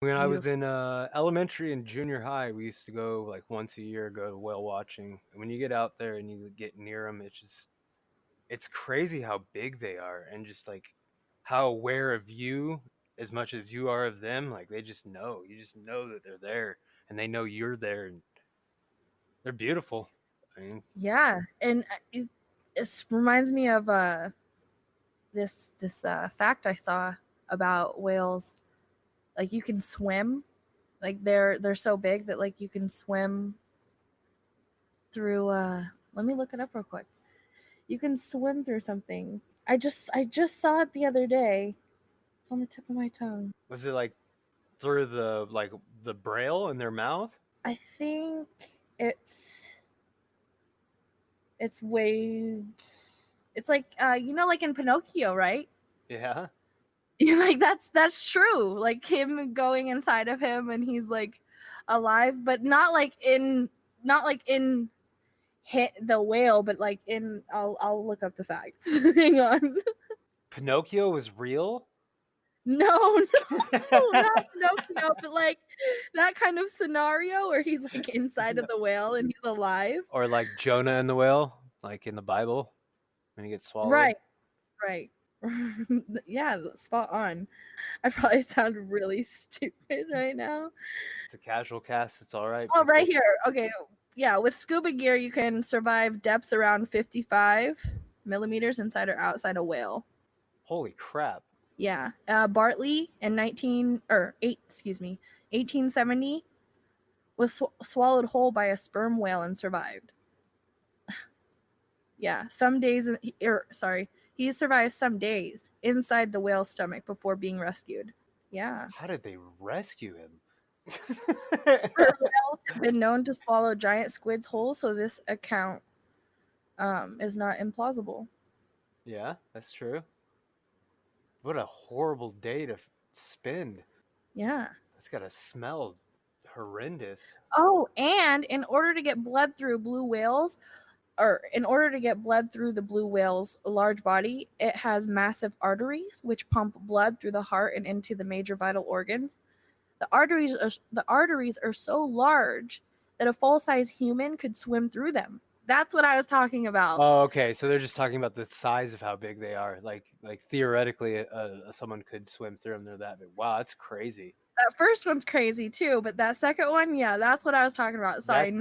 When I was in elementary and junior high, we used to go like once a year, go whale watching. And when you get out there and you get near them, it's crazy how big they are and just like how aware of you as much as you are of them. Like they just know, you just know that they're there and they know you're there and they're beautiful. I mean, Yeah, and it reminds me of this fact I saw about whales. Like you can swim, like they're so big that like you can swim through. Let me look it up real quick. You can swim through something. I just saw it the other day. It's on the tip of my tongue. was it like through the braille in their mouth? I think it's it's way. It's like like in Pinocchio, right? Yeah. Like that's true. Like him going inside of him and he's like alive, but not like in hit the whale, but like in I'll look up the facts. Hang on. Pinocchio was real? No, no, not Pinocchio, but like that kind of scenario where he's like inside of the whale and he's alive. Or like Jonah and the whale, like in the Bible when he gets swallowed? Right, right. Yeah, spot on. I probably sound really stupid right now. It's a casual cast. It's all right, Oh, right people. here. Okay. Yeah, with scuba gear, you can survive depths around 55 millimeters inside or outside a whale. Holy crap. Yeah. Bartley in 1870 was swallowed whole by a sperm whale and survived. Yeah, he survived some days inside the whale's stomach before being rescued. Yeah. How did they rescue him? Sperm whales have been known to swallow giant squids whole, so this account is not implausible. Yeah, that's true. What a horrible day to spend. Yeah. That's gotta smell horrendous. Oh, and in order to get blood through the blue whale's large body, it has massive arteries which pump blood through the heart and into the major vital organs. The arteries are so large that a full-size human could swim through them. That's what I was talking about. Oh, okay. So they're just talking about the size of how big they are. Like theoretically, someone could swim through them. They're that big. Wow, that's crazy. That first one's crazy too, but that second one, yeah, that's what I was talking about. Sorry, That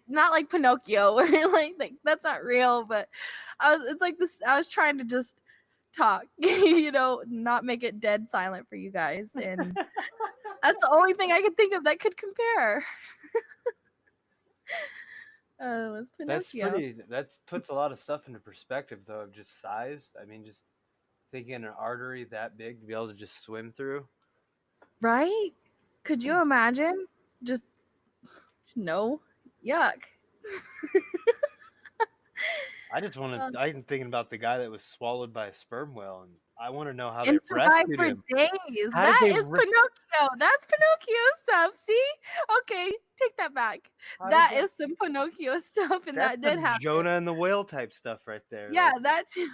not like Pinocchio, where like that's not real, but it's like this. I was trying to just talk, not make it dead silent for you guys, and that's the only thing I could think of that could compare. Was that's Pinocchio, pretty. That puts a lot of stuff into perspective, though, of just size. I mean, just thinking an artery that big to be able to just swim through. right? Could you imagine? Just no, yuck. I just want Um, to. I'm thinking about the guy that was swallowed by a sperm whale, and I want to know how they and survive rescued for him. days. How did That they? is Pinocchio. That's Pinocchio stuff. See? Okay, take that back. How did That they? is some Pinocchio stuff, and That's that did some happen. Jonah and the whale type stuff right there. Yeah, that too.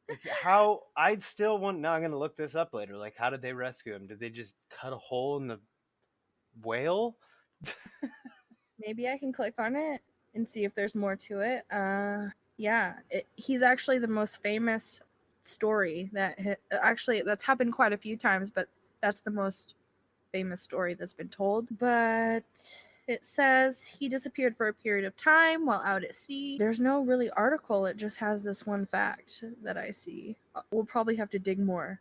Like how I'd still want. Now I'm gonna look this up later. Like, how did they rescue him? Did they just cut a hole in the whale? Maybe I can click on it and see if there's more to it. Yeah, he's actually the most famous story actually that's happened quite a few times, but that's the most famous story that's been told. But it says he disappeared for a period of time while out at sea. There's no really article, it just has this one fact that I see. We'll probably have to dig more.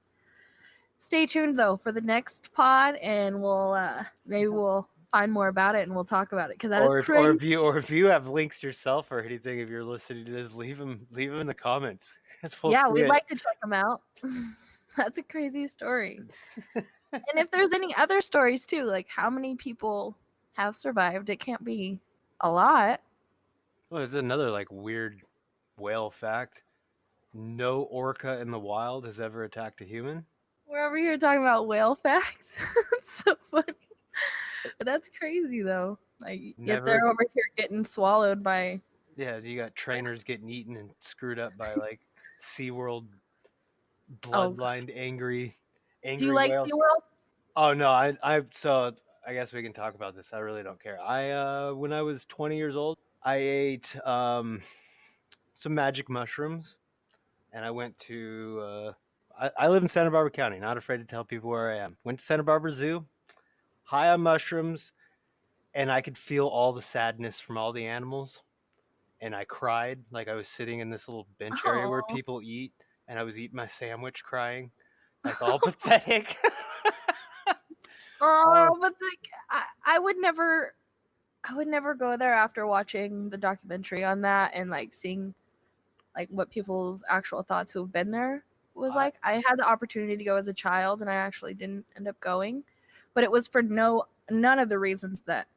Stay tuned though for the next pod, and we'll find more about it and we'll talk about it because that is Or crazy. if you have links yourself or anything, if you're listening to this, leave them in the comments. 'Cause we'll Yeah, see we'd it. like to check them out. That's a crazy story. And if there's any other stories too, like how many people have survived, it can't be a lot. Well, there's another like weird whale fact. No orca in the wild has ever attacked a human. We're over here talking about whale facts. It's so funny. That's crazy though. Like yet Never. they're over here getting swallowed by. Yeah, you got trainers getting eaten and screwed up by like SeaWorld Oh, bloodlined do you angry like whales. SeaWorld? Oh no, I so I guess we can talk about this. I really don't care. I when I was 20 years old, I ate some magic mushrooms and I went to I live in Santa Barbara County, not afraid to tell people where I am. Went to Santa Barbara Zoo, high on mushrooms, and I could feel all the sadness from all the animals. And I cried like I was sitting in this little bench area where Oh, people eat, and I was eating my sandwich, crying, like all pathetic. Oh, oh, but like I would never, I would never go there after watching the documentary on that and like seeing like what people's actual thoughts who have been there was I like. I had the opportunity to go as a child and I actually didn't end up going, but it was for none of the reasons that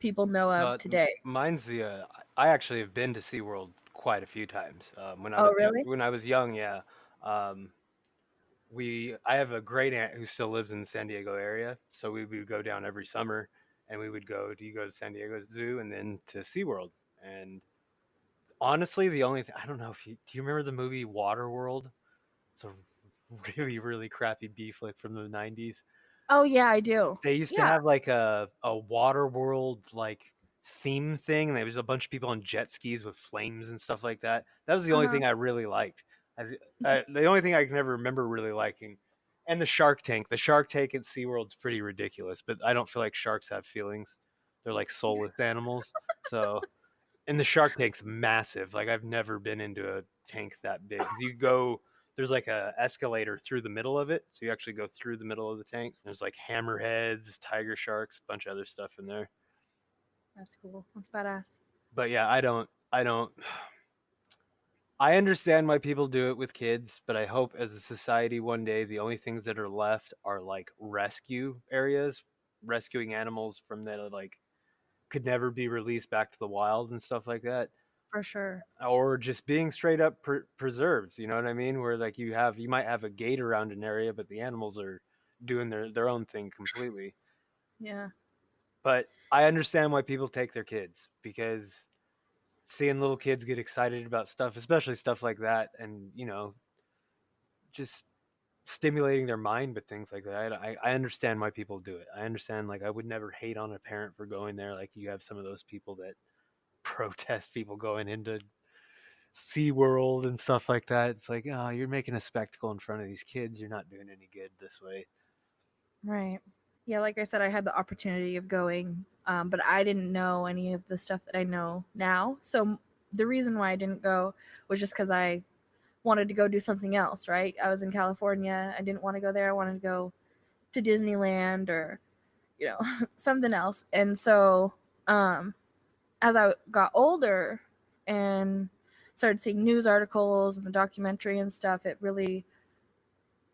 people know of today. mine's the. I actually have been to SeaWorld quite a few times. Oh, really? When I was young, yeah. Um, I have a great aunt who still lives in the San Diego area, so we would go down every summer, and we would go. Do you go to San Diego Zoo and then to SeaWorld? And honestly, the only thing I don't know if you do you remember the movie Waterworld? It's a really crappy B flick from the 90s. Oh, yeah, I do. They used to Yeah. have like a water world like theme thing. And there was a bunch of people on jet skis with flames and stuff like that. That was the only Uh-huh. thing I really liked. The only thing I can never remember really liking, and the Shark Tank. The Shark Tank at SeaWorld's pretty ridiculous, but I don't feel like sharks have feelings. They're like soulless animals. So, and the Shark Tank's massive. Like I've never been into a tank that big. 'Cause you go, there's like a escalator through the middle of it, so you actually go through the middle of the tank. There's like hammerheads, tiger sharks, a bunch of other stuff in there. That's cool. That's badass. But yeah, I don't. I understand why people do it with kids, but I hope as a society one day the only things that are left are like rescue areas, rescuing animals from that like could never be released back to the wild and stuff like that. For sure. Or just being straight up preserves, you know what I mean, where like you might have a gate around an area but the animals are doing their own thing completely. Yeah. But I understand why people take their kids, because seeing little kids get excited about stuff, especially stuff like that, and just stimulating their mind with things like that, I understand why people do it. I understand, like I would never hate on a parent for going there. Like you have some of those people that protest people going into SeaWorld and stuff like that. It's like, oh, you're making a spectacle in front of these kids. You're not doing any good this way. Right. Yeah, like I said, I had the opportunity of going, but I didn't know any of the stuff that I know now. So the reason why I didn't go was just because I wanted to go do something else, right? I was in California. I didn't want to go there. I wanted to go to Disneyland or, something else. And so, um, as I got older and started seeing news articles and the documentary and stuff, it really,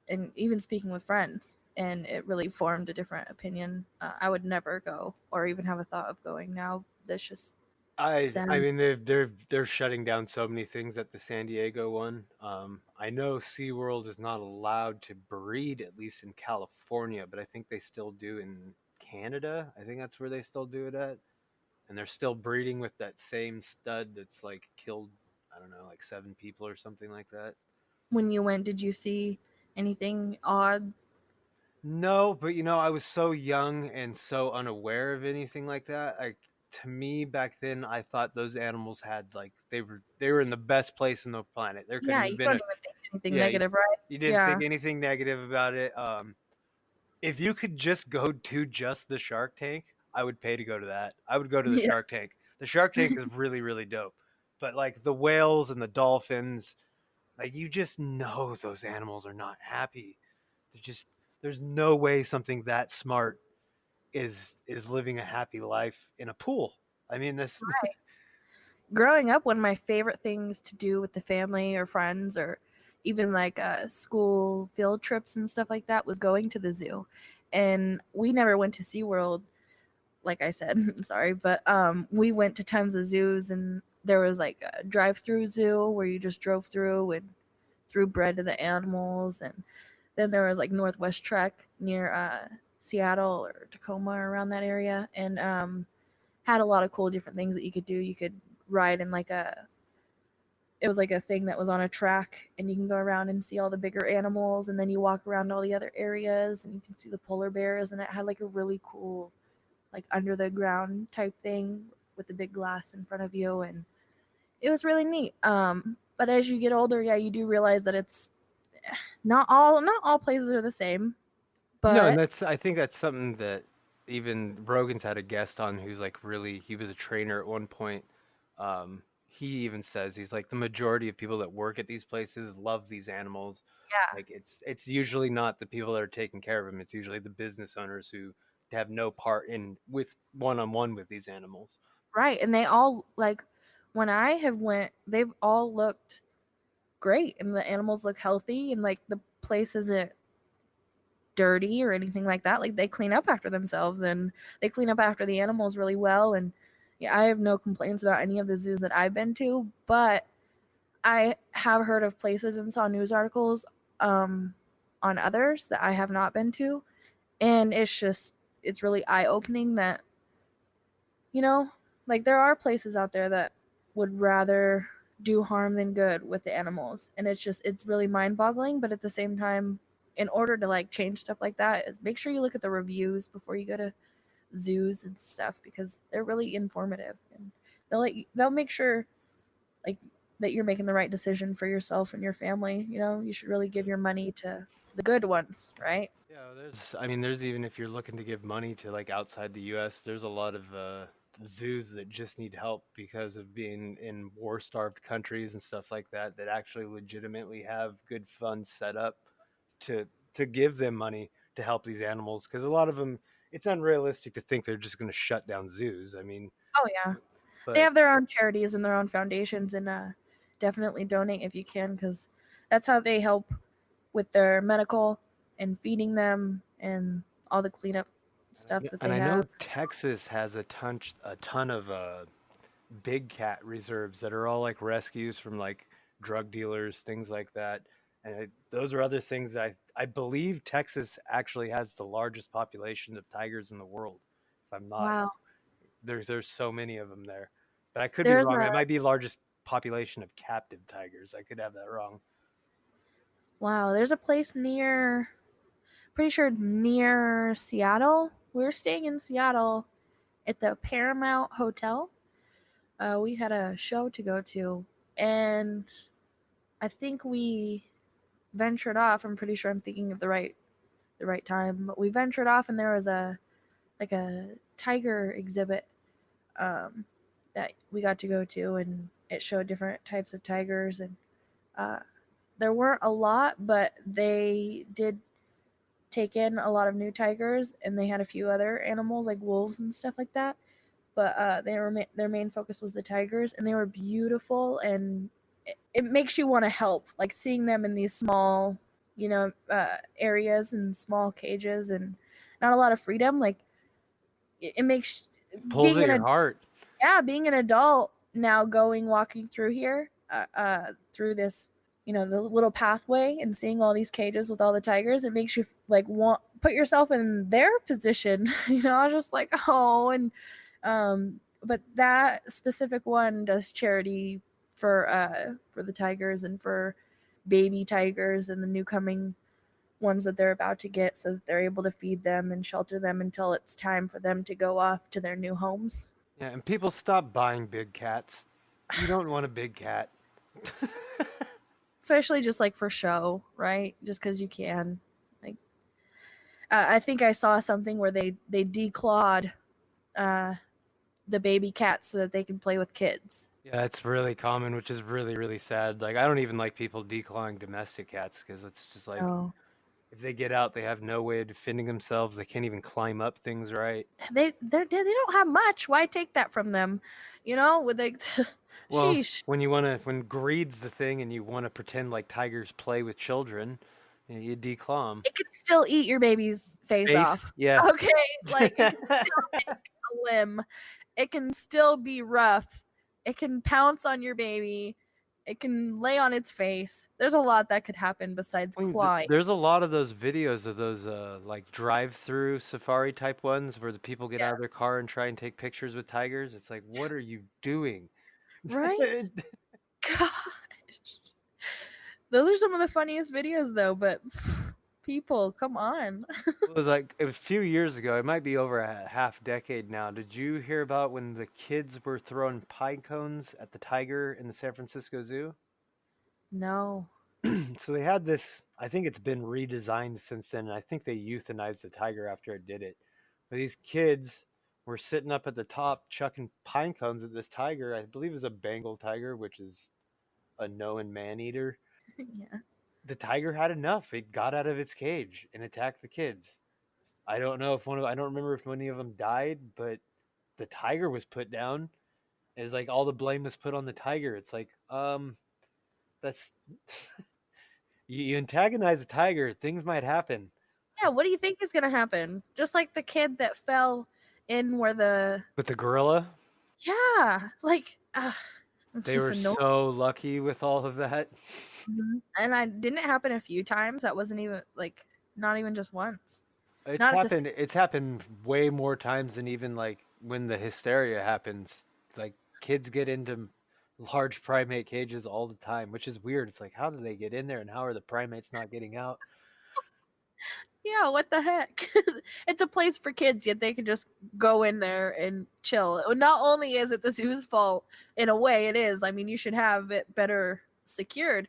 and even speaking with friends, and it really formed a different opinion. I would never go or even have a thought of going now. That's just I sad. mean they're shutting down so many things at the San Diego one. I know SeaWorld is not allowed to breed, at least in California, but I think they still do in Canada. I think that's where they still do it at. And they're still breeding with that same stud that's like killed, I don't know, like 7 people or something like that. When you went, did you see anything odd? No, but I was so young and so unaware of anything like that. Like to me back then, I thought those animals had like they were in the best place in the planet. There couldn't Yeah, have you been don't a even think anything yeah. negative, right? You didn't Yeah. think anything negative about it. If you could just go to just the Shark Tank, I would pay to go to that. I would go to the Yeah. Shark Tank. The Shark Tank is really dope. But like the whales and the dolphins, like you just know those animals are not happy. They're just there's no way something that smart is living a happy life in a pool. I mean, this Growing up, one of my favorite things to do with the family or friends or even like school field trips and stuff like that was going to the zoo. And we never went to SeaWorld, like I said, sorry, but we went to tons of zoos and there was like a drive-through zoo where you just drove through and threw bread to the animals. And then there was like Northwest Trek near Seattle or Tacoma or around that area, and had a lot of cool different things that you could do. You could ride in like a it was like a thing that was on a track, and you can go around and see all the bigger animals, and then you walk around all the other areas and you can see the polar bears, and it had like a really cool like under the ground type thing with the big glass in front of you, and it was really neat. But as you get older, yeah, you do realize that it's not all places are the same, No, and but I think that's something that even Rogan's had a guest on who's like really he was a trainer at one point. He even says he's like the majority of people that work at these places love these animals. yeah, Like it's usually not the people that are taking care of them. It's usually the business owners who have no part in with one-on-one with these animals. right. And they all like when I have went, they've all looked great, and the animals look healthy, and like the place isn't dirty or anything like that. Like they clean up after themselves, and they clean up after the animals really well. And yeah, I have no complaints about any of the zoos that I've been to, but I have heard of places and saw news articles um, on others that I have not been to, and it's really eye opening that you know like there are places out there that would rather do harm than good with the animals, and it's really mind boggling. But at the same time, in order to like change stuff like that, is make sure you look at the reviews before you go to zoos and stuff, because they're really informative, and they'll make sure like that you're making the right decision for yourself and your family. You should really give your money to the good ones, right? Yeah, I mean, there's even if you're looking to give money to like outside the US, there's a lot of zoos that just need help because of being in war-starved countries and stuff like that, that actually legitimately have good funds set up to give them money to help these animals. Because a lot of them, it's unrealistic to think they're just going to shut down zoos. I mean, Oh yeah, they but have their own charities and their own foundations, and definitely donate if you can, because that's how they help with their medical and feeding them and all the cleanup stuff that and they I have. know Texas has a ton of big cat reserves that are all like rescues from like drug dealers, things like that. And those are other things that I believe Texas actually has the largest population of tigers in the world. If I'm not, Wow. there's so many of them there, but I could be There's wrong. a It might be largest population of captive tigers. I could have that wrong. there's a place near, pretty sure near Seattle. We were staying in Seattle at the Paramount Hotel. We had a show to go to, and I think we ventured off. I'm pretty sure I'm thinking of the right time, but we ventured off, and there was a tiger exhibit um, that we got to go to, and it showed different types of tigers, and uh, there weren't a lot, but they did take in a lot of new tigers, and they had a few other animals like wolves and stuff like that. But their main focus was the tigers, and they were beautiful, and it makes you want to help, like seeing them in these small, areas and small cages and not a lot of freedom. Like it makes It pulls being at an your heart. yeah, being an adult now, going walking through here, through this, the little pathway, and seeing all these cages with all the tigers, it makes you like want put yourself in their position. I was just like, oh, and but that specific one does charity for the tigers and for baby tigers and the new coming ones that they're about to get, so that they're able to feed them and shelter them until it's time for them to go off to their new homes. Yeah, and people stop buying big cats. You don't want a big cat. Especially just like for show, right? Just because you can. Like, I think I saw something where they declawed uh, the baby cats so that they can play with kids. Yeah, it's really common, which is really, really sad. Like, I don't even like people declawing domestic cats because it's just like Oh, if they get out, they have no way of defending themselves. They can't even climb up things right. they don't have much. Why take that from them? With like, Well, sheesh. when greed's the thing and you want to pretend like tigers play with children, you declaw them. It can still eat your baby's face Face? off. Yeah. Okay, like it can still take a limb. It can still be rough. It can pounce on your baby It can lay on its face. There's a lot that could happen besides I mean, clawing. there's a lot of those videos of those like drive-through safari type ones where the people get out Yeah, of their car and try and take pictures with tigers. It's like, what are you doing? right? It Gosh. Those are some of the funniest videos though, but people, come on. was like a few years ago. It might be over a half decade now. Did you hear about when the kids were throwing pine cones at the tiger in the San Francisco Zoo? No. So they had this. I think it's been redesigned since then. And I think they euthanized the tiger after it did it. But these kids were sitting up at the top chucking pine cones at this tiger. I believe it was a Bengal tiger, which is a known man eater. Yeah. The tiger had enough. It got out of its cage and attacked the kids. I don't know if I don't remember if any of them died, but the tiger was put down. It's like all the blame was put on the tiger. It's like, that's you antagonize a tiger, things might happen. Yeah, what do you think is gonna happen? Just like the kid that fell in where the With the gorilla, yeah, like it's they just were annoying. so lucky with all of that. And I didn't it happen a few times. That wasn't even like not even just once. It's Not at the same. happened. It's happened way more times than even like when the hysteria happens. Like kids get into large primate cages all the time, which is weird. It's like, how do they get in there, and how are the primates not getting out? Yeah, what the heck? It's a place for kids, yet they can just go in there and chill. Not only is it the zoo's fault, in a way it is. I mean, you should have it better secured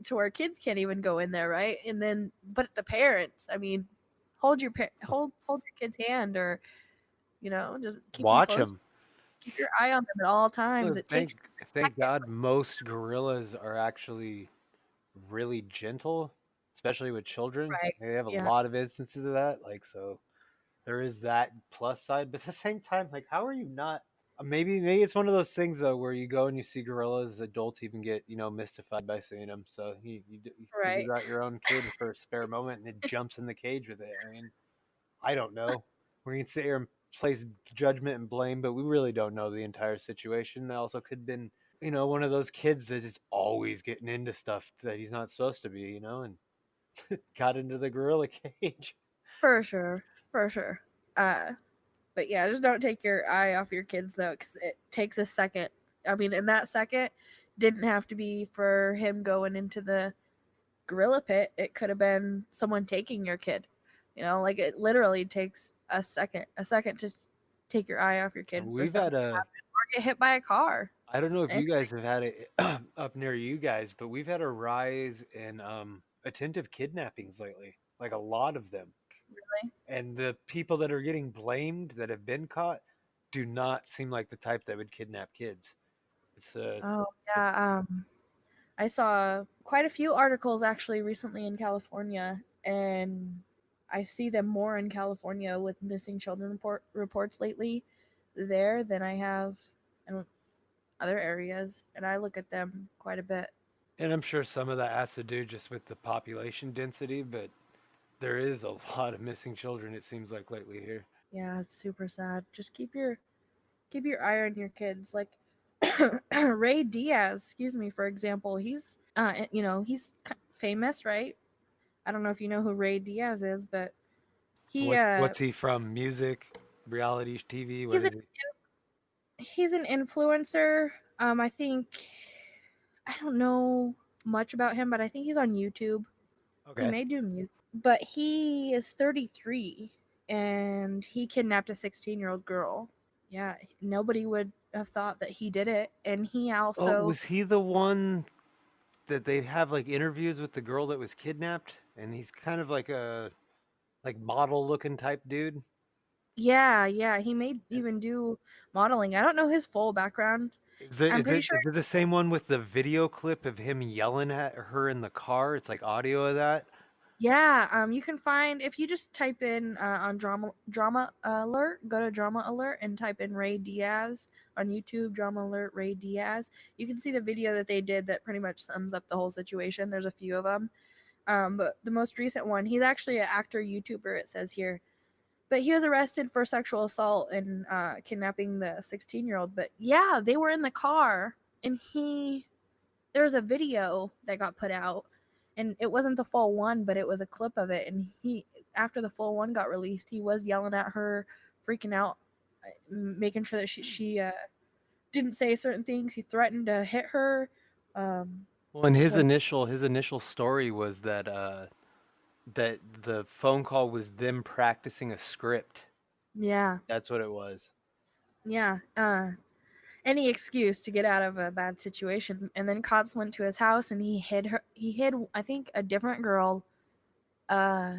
to where kids can't even go in there, right? And then, but the parents, I mean, hold your kid's hand, or just keep them Watch close. them. Keep your eye on them at all times. Look, It takes a thank second. God most gorillas are actually really gentle, especially with children. Right? They have a Yeah. lot of instances of that. Like so, there is that plus side, but at the same time, like, how are you not? Maybe it's one of those things though where you go and you see gorillas. Adults even get mystified by seeing them. So you Right. figure out your own kid for a spare moment and it jumps in the cage with it. I mean, I don't know. We can sit here and place judgment and blame, but we really don't know the entire situation. That also could have been one of those kids that is always getting into stuff that he's not supposed to be, and got into the gorilla cage. For sure. For sure. Uh, But yeah, just don't take your eye off your kids though, because it takes a second. I mean, and that second didn't have to be for him going into the gorilla pit. It could have been someone taking your kid. Like it literally takes a second to take your eye off your kid for We've something had to a happen or get hit by a car. I don't know if And you guys have had it up near you guys, but we've had a rise in attempted kidnappings lately. Like a lot of them. really, And the people that are getting blamed that have been caught do not seem like the type that would kidnap kids. It's oh it's yeah, I saw quite a few articles actually recently in California, and I see them more in California with missing children reports lately there than I have in other areas, and I look at them quite a bit. and I'm sure some of that has to do just with the population density, but there is a lot of missing children it seems like lately here. Yeah, it's super sad. Just keep your eye on your kids. Like Ray Diaz, excuse me, for example, he's famous, right? I don't know if you know who Ray Diaz is, but he What's he from? Music, reality TV? What he's is he? he's an influencer. I think I don't know much about him, but I think he's on YouTube. He Okay. may do music, but he is 33 and he kidnapped a 16-year-old girl. Yeah, nobody would have thought that he did it, and he Oh, also was he the one that they have like interviews with the girl that was kidnapped? And he's kind of like a like model looking type dude. yeah, he may even do modeling. I don't know his full background. Is it I'm is pretty it sure. is it the same one with the video clip of him yelling at her in the car? It's like audio of that. Yeah, you can find if you just type in on drama alert, go to drama alert and type in Ray Diaz on YouTube. Drama alert Ray Diaz. You can see the video that they did that pretty much sums up the whole situation. There's a few of them, but the most recent one, he's actually an actor YouTuber. It says here, but he was arrested for sexual assault and kidnapping the 16-year-old. But yeah, they were in the car, and he there was a video that got put out, and it wasn't the full one, but it was a clip of it. And he, after the full one got released, he was yelling at her, freaking out, making sure that she didn't say certain things. He threatened to hit her. Um, Well, and his when initial story was that that the phone call was them practicing a script. yeah, That's what it was. yeah, any excuse to get out of a bad situation. And then cops went to his house and he hid her. He hid, I think, a different girl. Uh,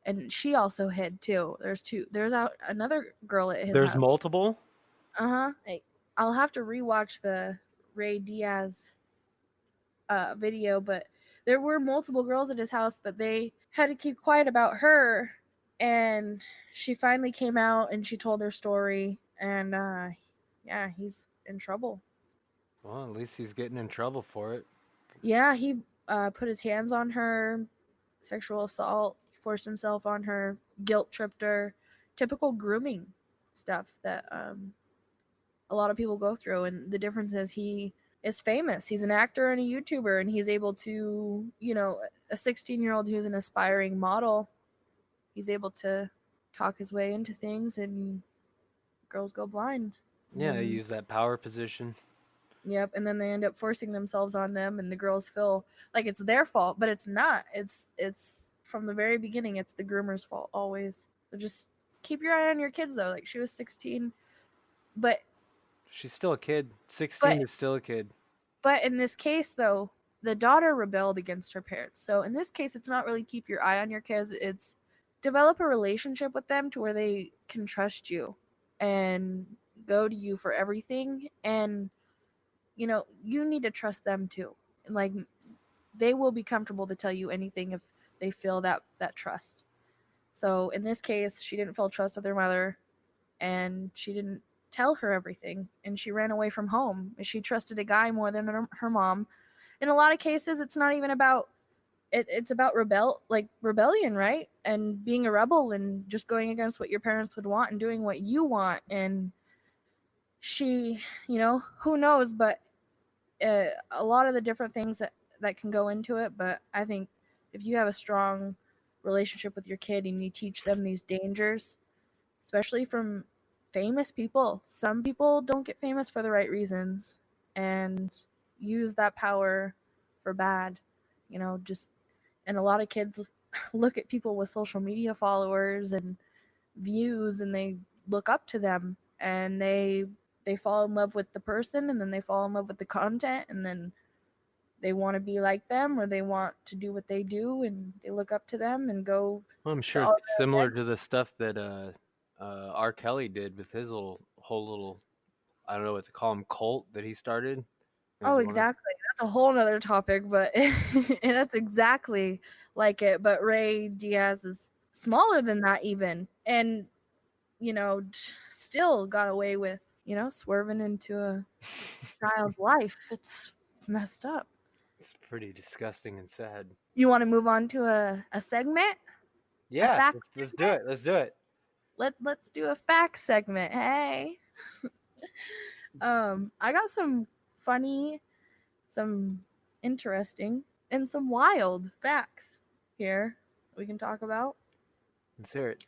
and she also hid too. There's two. There's another girl at his There's house. multiple. I'll have to rewatch the Ray Diaz video, but there were multiple girls at his house, but they had to keep quiet about her. And she finally came out and she told her story. And yeah, he's in trouble. Well, at least he's getting in trouble for it. Yeah, he put his hands on her, sexual assault, forced himself on her, guilt tripped her, typical grooming stuff that a lot of people go through. And the difference is he is famous. He's an actor and a YouTuber, and he's able to, a 16-year-old who's an aspiring model, he's able to talk his way into things, and girls go blind. And Yeah, they then, use that power position. yep, and then they end up forcing themselves on them, and the girls feel like it's their fault, but it's not. It's from the very beginning, it's the groomer's fault always. So just keep your eye on your kids, though. Like, she was 16, but She's still a kid. but 16 is still a kid. But in this case, though, the daughter rebelled against her parents. So in this case, it's not really keep your eye on your kids. It's develop a relationship with them to where they can trust you and go to you for everything. And, you need to trust them too. Like, they will be comfortable to tell you anything if they feel that trust. So in this case, she didn't feel trust of their mother, and she didn't tell her everything, and she ran away from home. She trusted a guy more than her mom. In a lot of cases, it's not even about it, it's about rebellion, right? And being a rebel and just going against what your parents would want and doing what you want. And she, who knows, but a lot of the different things that can go into it. But I think if you have a strong relationship with your kid and you teach them these dangers, especially from famous people. Some people don't get famous for the right reasons and use that power for bad. Just, and a lot of kids look at people with social media followers and views, and they look up to them, and they fall in love with the person, and then they fall in love with the content, and then they want to be like them, or they want to do what they do, and they look up to them and go Well, I'm to sure all it's the similar to events. the stuff that R. Kelly did with his whole little, I don't know what to call him, cult that he started. It was Oh, one of exactly. That's a whole nother topic, but and that's exactly like it. But Ray Diaz is smaller than that even, and still got away with swerving into a child's life. It's messed up. it's pretty disgusting and sad. You want to move on to a segment, a Yeah, fact let's do segment? it. Let's do it. Let's do a fact segment. Hey, I got some funny, some interesting, and some wild facts here we can talk about. Let's hear it.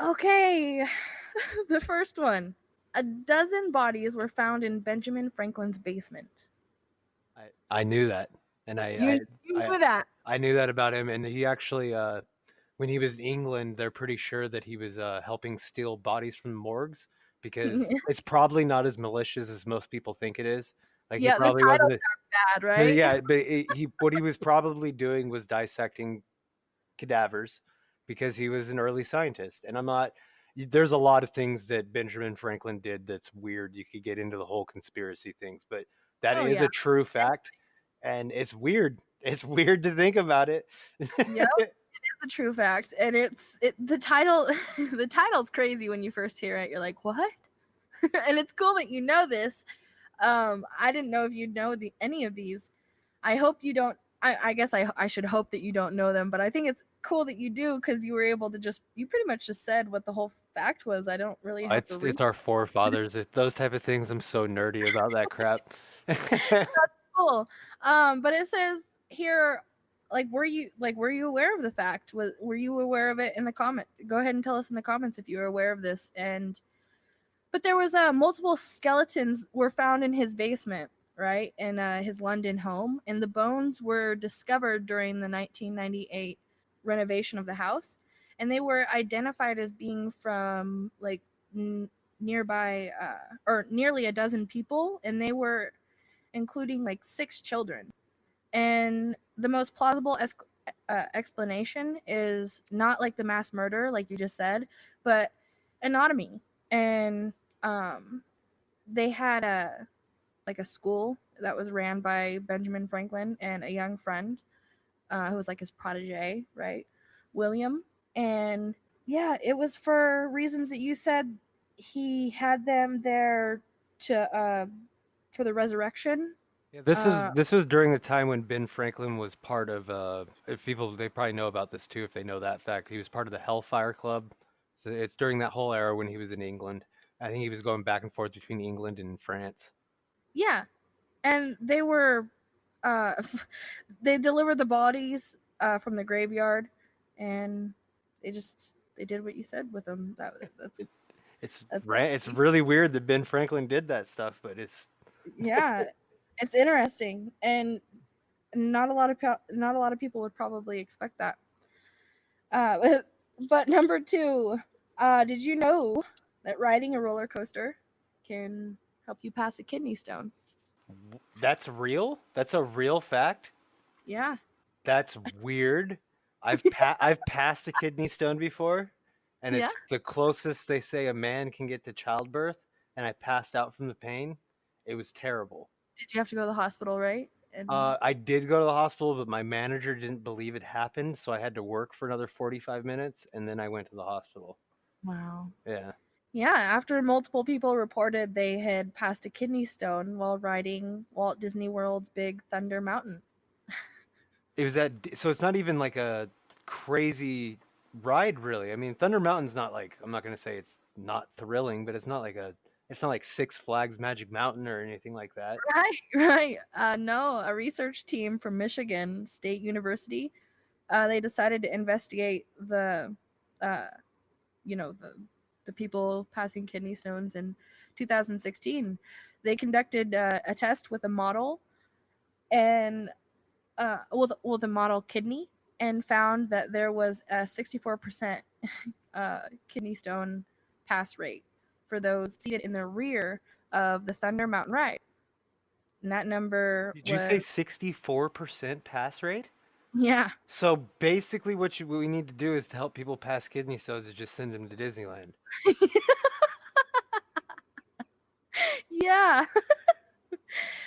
Okay, the first one. A dozen bodies were found in Benjamin Franklin's basement. I knew that, and You I knew that. I knew that about him. And he actually, when he was in England, they're pretty sure that he was helping steal bodies from morgues because it's probably not as malicious as most people think it is. Like he Yeah, the probably title wasn't. bad, right? Yeah, but he what he was probably doing was dissecting cadavers because he was an early scientist. And I'm not. There's a lot of things that Benjamin Franklin did that's weird. You could get into the whole conspiracy things, but that Oh is yeah. a true fact, and it's weird. It's weird to think about it. Yep, it's a true fact, and the title. The title's crazy when you first hear it. You're like, what? And it's cool that you know this. I didn't know if you'd know any of these. I hope you don't. I guess I should hope that you don't know them, but I think it's cool that you do because you were able to you pretty much just said what the whole fact was. I don't really have to read. It's our forefathers. Those type of things. I'm so nerdy about that crap. cool. But it says here, were you aware of the fact? Were you aware of it in the comment? Go ahead and tell us in the comments if you were aware of this. And but there was multiple skeletons were found in his basement, right, in his London home, and the bones were discovered during the 1998 renovation of the house, and they were identified as being from like nearby or nearly a dozen people, and they were including like 6 children. And the most plausible explanation is not like the mass murder, like you just said, but anatomy. And um, they had a school that was ran by Benjamin Franklin and a young friend who was like his protege, right, William. And yeah, it was for reasons that you said. He had them there to for the resurrection. Yeah, Uh, this was during the time when Ben Franklin was part of if people they probably know about this too if they know that fact. He was part of the Hellfire Club. So it's during that whole era when he was in England. I think he was going back and forth between England and France. yeah, and they were uh, they delivered the bodies from the graveyard, and they did what you said with them. It, That's it's really weird that Ben Franklin did that stuff, but it's yeah, it's interesting, and not a lot of people would probably expect that. But number two, did you know that riding a roller coaster can help you pass a kidney stone? that's real. That's a real fact. Yeah, That's weird. I've passed a kidney stone before, and yeah. it's the closest they say a man can get to childbirth, and I passed out from the pain. It was terrible. Did you have to go to the hospital, right? And I did go to the hospital, but my manager didn't believe it happened, so I had to work for another 45 minutes, and then I went to the hospital. wow. Yeah. Yeah, after multiple people reported they had passed a kidney stone while riding Walt Disney World's Big Thunder Mountain. It was at so it's not even like a crazy ride really. I mean, Thunder Mountain's not like I'm not going to say it's not thrilling, but it's not like Six Flags Magic Mountain or anything like that. Right, right. No, a research team from Michigan State University, they decided to investigate uh, the people passing kidney stones in 2016. They conducted a test with a model and with a model kidney, and found that there was a 64% kidney stone pass rate for those seated in the rear of the Thunder Mountain ride. And that number Did you say was, 64% pass rate? yeah, So basically what we need to do is to help people pass kidney stones is just send them to Disneyland. yeah.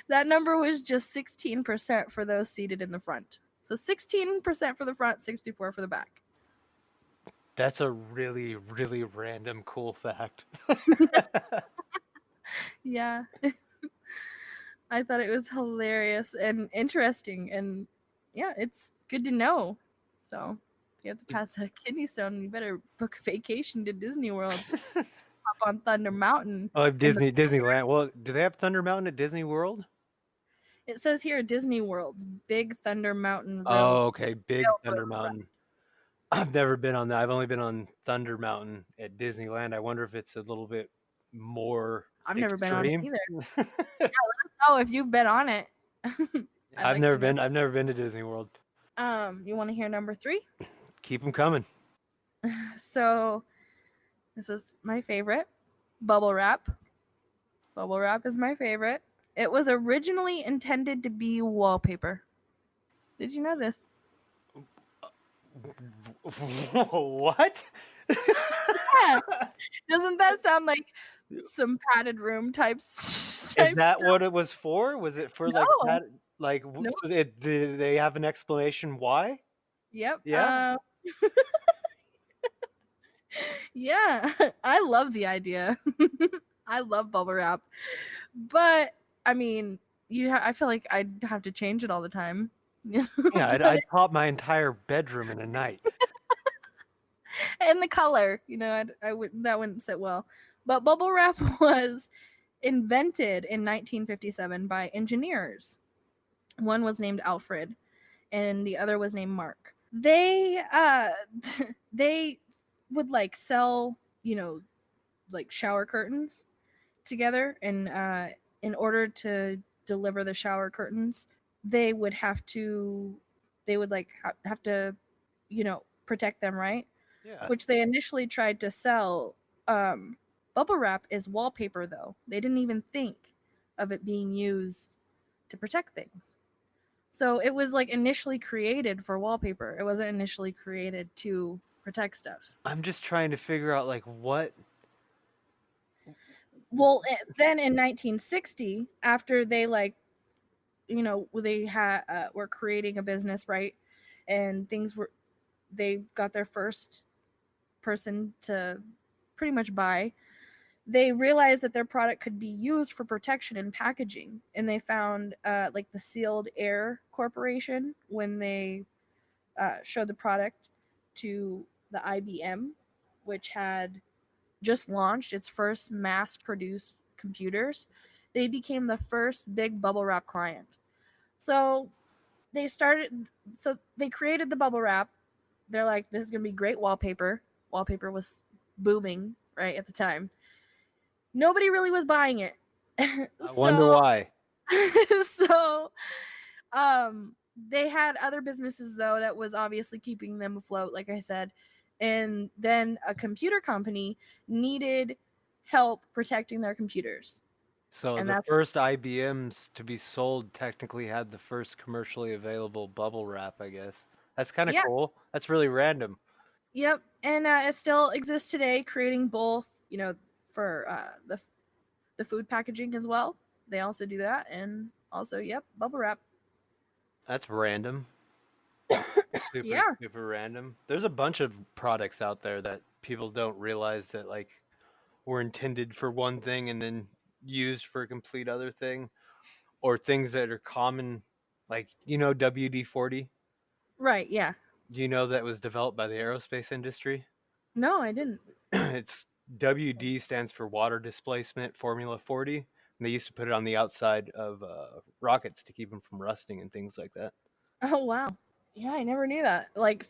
That number was just 16% for those seated in the front. So 16% for the front, 64 for the back. That's a really really random cool fact. Yeah. I thought it was hilarious and interesting, and yeah, it's good to know. So if you have to pass a kidney stone, you better book a vacation to Disney World, up on Thunder Mountain. Oh, In the Disneyland. Well, do they have Thunder Mountain at Disney World? it says here Disney World's Big Thunder Mountain Oh, okay, Big Railroad Thunder Ride. Mountain. I've never been on that. I've only been on Thunder Mountain at Disneyland. I wonder if it's a little bit more I've never been on it extreme. either. Oh, if you've been on it, I'd like to know. I've never been to Disney World. You want to hear number three? Keep them coming. So this is my favorite, bubble wrap. Bubble wrap is my favorite. It was originally intended to be wallpaper. Did you know this? What? Yeah. Doesn't that sound like some padded room types Is type that stuff? what it was for? Was it for like No. that? Like, No. so did they have an explanation why? Yep. Yeah. Yeah. I love the idea. I love bubble wrap. But I mean, I feel like I'd have to change it all the time. Yeah, But I'd pop my entire bedroom in a night. and the color, I would that wouldn't sit well. But bubble wrap was invented in 1957 by engineers. One was named Alfred, and the other was named Mark. They they would like sell, like shower curtains together, and in order to deliver the shower curtains, they would have to they would like have to, protect them, right? Yeah. Which they initially tried to sell. Bubble wrap is wallpaper, though. They didn't even think of it being used to protect things. So it was like initially created for wallpaper. It wasn't initially created to protect stuff. I'm just trying to figure out like what. Well, then in 1960, after they were creating a business, right? And they got their first person to pretty much buy. They realized that their product could be used for protection and packaging, and they found like the Sealed Air Corporation when they showed the product to the IBM, which had just launched its first mass produced computers. They became the first big bubble wrap client. So they started, so they created the bubble wrap. They're like, this is going to be great wallpaper. Wallpaper was booming, right, at the time. Nobody really was buying it. I wonder so, why. so they had other businesses though that was obviously keeping them afloat, like I said. And then a computer company needed help protecting their computers. So And the that's first IBMs to be sold technically had the first commercially available bubble wrap, I guess. That's kind of yeah, cool. That's really random. yep. And it still exists today, creating both, for the food packaging as well. They also do that, and also, yep, bubble wrap. That's random. Super, Yeah, super random. There's a bunch of products out there that people don't realize that like were intended for one thing and then used for a complete other thing, or things that are common, like WD-40. right. Yeah. Do you know that was developed by the aerospace industry? No, I didn't. It's WD stands for water displacement formula 40. And they used to put it on the outside of rockets to keep them from rusting and things like that. Oh wow. Yeah, I never knew that. Like,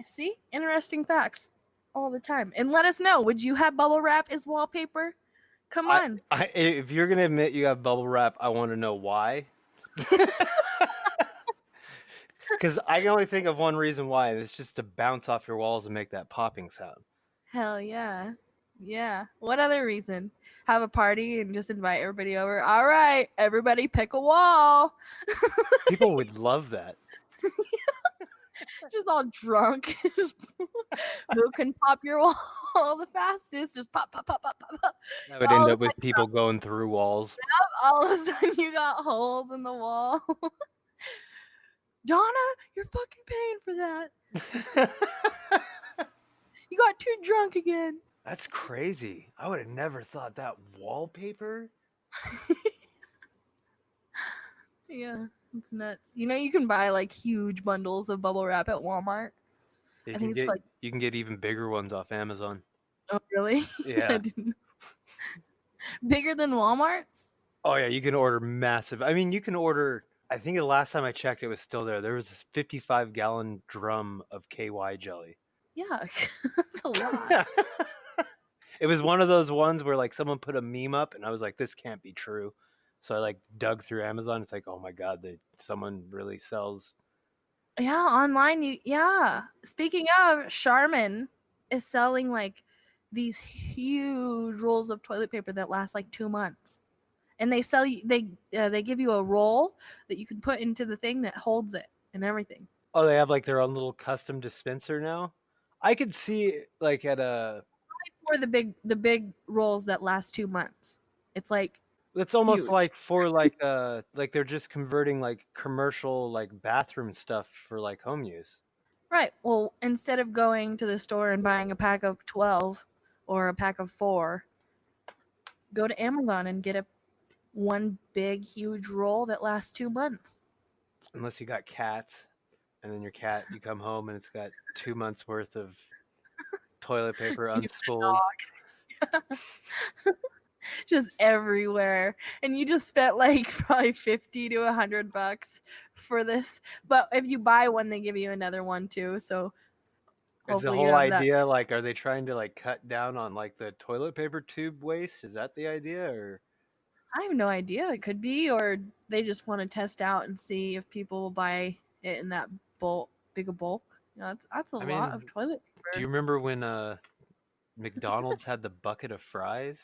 see, interesting facts all the time. And let us know. Would you have bubble wrap as wallpaper? Come I, on. if you're gonna admit you have bubble wrap, I want to know why. Because I can only think of one reason why, and it's just to bounce off your walls and make that popping sound. Hell yeah. Yeah. What other reason? Have a party and just invite everybody over. All right, everybody pick a wall. People would love that. Just all drunk. Who can pop your wall the fastest? Just pop, pop, pop, pop, pop, pop. That would All end of up a with sudden, people going through walls. all of a sudden you got holes in the wall. Donna, you're fucking paying for that. You got too drunk again. That's crazy. I would have never thought that wallpaper. Yeah, it's nuts. You can buy like huge bundles of bubble wrap at Walmart. You I can think it's get like, you can get even bigger ones off Amazon. oh really? I Yeah. didn't. Bigger than Walmart's? Oh yeah, you can order massive. I mean, you can order. I think the last time I checked, it was still there. There was this 55-gallon drum of KY jelly. Yeah, that's a lot. It was one of those ones where like someone put a meme up, and I was like, "This can't be true." So I like dug through Amazon. It's like, oh my god, someone really sells. Yeah, online. Yeah. Speaking of, Charmin is selling like these huge rolls of toilet paper that last like 2 months, and they sell you they give you a roll that you can put into the thing that holds it and everything. Oh, they have like their own little custom dispenser now. I could see like at a. For the big rolls that last 2 months, it's like It's almost huge. like for like they're just converting like commercial like bathroom stuff for like home use. Right. Well, instead of going to the store and buying a pack of 12 or a pack of 4, go to Amazon and get a one big huge roll that lasts 2 months. Unless you got cats, and then your cat, you come home and it's got 2 months worth of toilet paper You unspooled. just everywhere, and you just spent like probably $50 to $100 for this. But if you buy one, they give you another one too. So Is the hopefully you whole have that. idea like, are they trying to like cut down on like the toilet paper tube waste? Is that the idea, or I have no idea. It could be, or they just want to test out and see if people will buy it in that big a bulk. That's a I lot mean, of toilet do you paper. remember when McDonald's had the bucket of fries?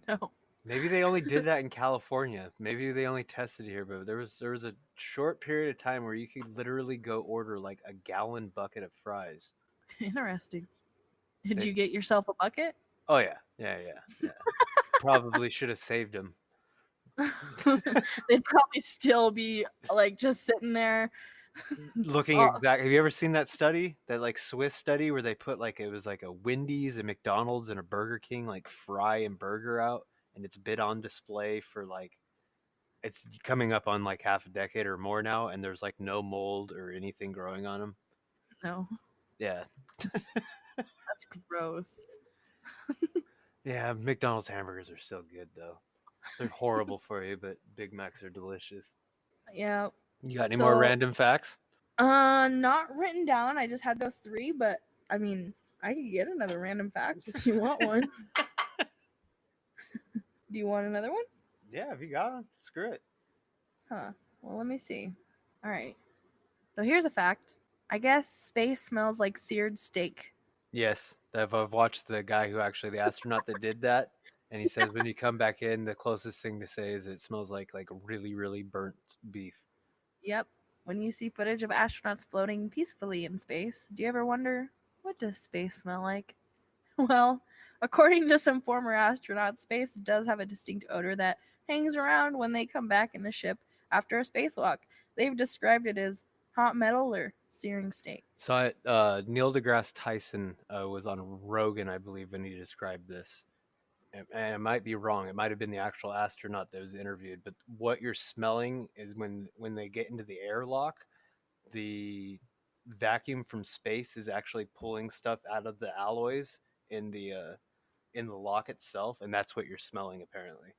No. Maybe they only did that in California. Maybe they only tested it here, but there was a short period of time where you could literally go order like a gallon bucket of fries. Interesting. Did They, you get yourself a bucket? oh yeah, yeah. Probably should have saved them. They'd probably still be like just sitting there. Looking Oh, exact. Have you ever seen that study? That like Swiss study where they put like it was like a Wendy's, a McDonald's, and a Burger King like fry and burger out, and it's been on display for like it's coming up on like half a decade or more now, and there's like no mold or anything growing on them. no, Yeah, that's gross. yeah. McDonald's hamburgers are still good though. They're horrible for you, but Big Macs are delicious. Yeah. You got any more So, random facts? not written down. I just had those three, but I mean, I could get another random fact if you want one. Do you want another one? Yeah, if you got them, screw it. Huh. Well, let me see. All right. So here's a fact. I guess space smells like seared steak. Yes, I've watched the guy who actually the astronaut that did that, and he says when you come back in, the closest thing to say is it smells like really burnt beef. Yep. When you see footage of astronauts floating peacefully in space, do you ever wonder, what does space smell like? Well, according to some former astronauts, space does have a distinct odor that hangs around when they come back in the ship after a spacewalk. They've described it as hot metal or searing steak. So Neil deGrasse Tyson was on Rogan, I believe, when he described this. And it might be wrong. It might have been the actual astronaut that was interviewed. But what you're smelling is when they get into the airlock, the vacuum from space is actually pulling stuff out of the alloys in the lock itself, and that's what you're smelling apparently,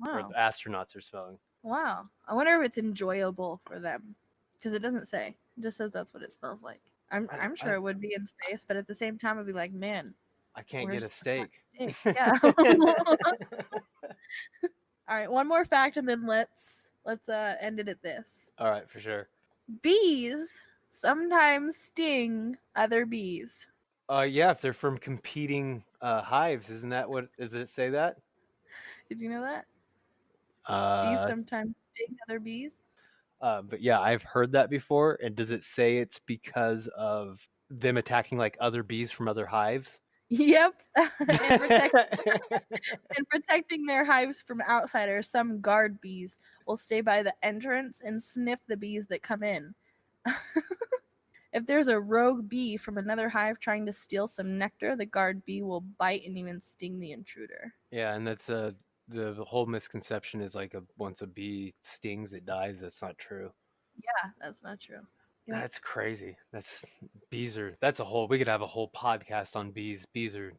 or the Wow. astronauts are smelling. Wow. I wonder if it's enjoyable for them. Because it doesn't say. It just says that's what it smells like. I I'm sure I, it would be in space, but at the same time, I'd be like, man, I can't get a where's the hot steak. steak? Yeah. All right, one more fact, and then let's end it at this. All right, for sure. Bees sometimes sting other bees. Yeah, if they're from competing hives, isn't that what? Does it say that? Did you know that? Bees Uh, sometimes sting other bees. but yeah, I've heard that before. And does it say it's because of them attacking like other bees from other hives? Yep, and protecting their hives from outsiders. Some guard bees will stay by the entrance and sniff the bees that come in. If there's a rogue bee from another hive trying to steal some nectar, the guard bee will bite and even sting the intruder. Yeah, and that's the whole misconception is like once a bee stings, it dies. That's not true. Yeah, that's not true. Yep. That's crazy. That's a whole. We could have a whole podcast on bees. Bees are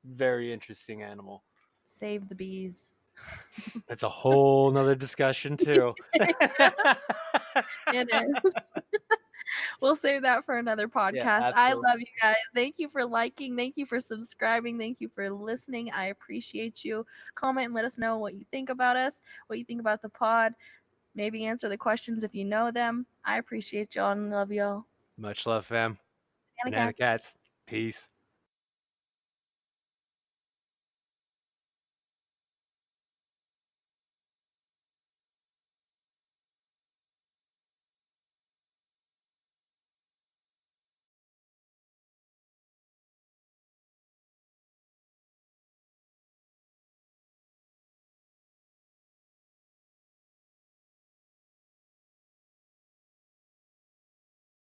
very interesting animal. Save the bees. That's a whole nother discussion too. It is. We'll save that for another Yeah, podcast. I absolutely. love you guys. Thank you for liking. Thank you for subscribing. Thank you for listening. I appreciate you. Comment and let us know what you think about us, what you think about the pod. Maybe answer the questions if you know them. I appreciate y'all and love y'all. Much love, fam. Banana Banana cats. cats. Peace.